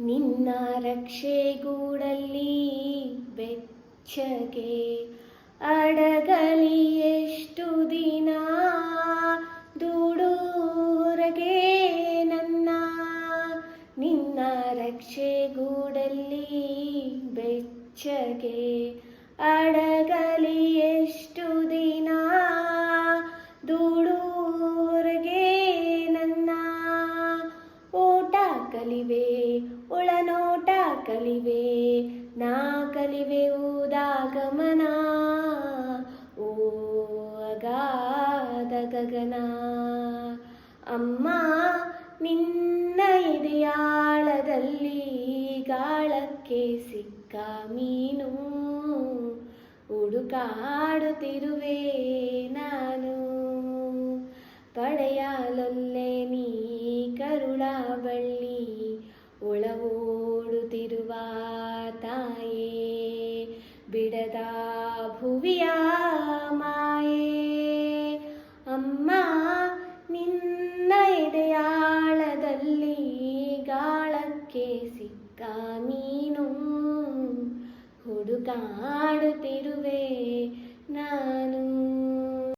ನಿನ್ನ ರಕ್ಷೆಗೂಡಲ್ಲಿ ಬೆಚ್ಚಗೆ ಅಡಗಲಿ ಎಷ್ಟು ದಿನ ದೂಡೂರಗೆ ನನ್ನ. ನಿನ್ನ ರಕ್ಷೆಗೂಡಲ್ಲಿ ಬೆಚ್ಚಗೆ ಅಡಗಲಿ ಎಷ್ಟು ದಿನ ದೂಡೂರಗೆ ನನ್ನ. ಓಟ ಕಲಿವೆ ಒಳನೋಟ ಕಲಿವೆ ನಾ ಕಲಿವೆ ಉದಾಗಮನ ಓ ಅಗಾಧ ಗಗನ. ಅಮ್ಮ ನಿನ್ನ ಎದೆಯಾಳದಲ್ಲಿ ಗಾಳಕ್ಕೆ ಸಿಕ್ಕ ಮೀನು ಹುಡುಕಾಡುತ್ತಿರುವೆ ನಾನು. ಪಡೆಯಲೊಲ್ಲೆ ನೀ ಕರುಳ ಬಳ್ಳಿ ಒಳವೋಡುತ್ತಿರುವ ತಾಯೇ ಬಿಡದ ಭುವಿಯ ಮಾಯೇ. ಅಮ್ಮ ನಿನ್ನ ಎದೆಯಾಳದಲ್ಲಿ ಗಾಳಕ್ಕೆ ಸಿಕ್ಕ ಮೀನು ಹುಡುಕಾಡುತ್ತಿರುವೆ ನಾನು.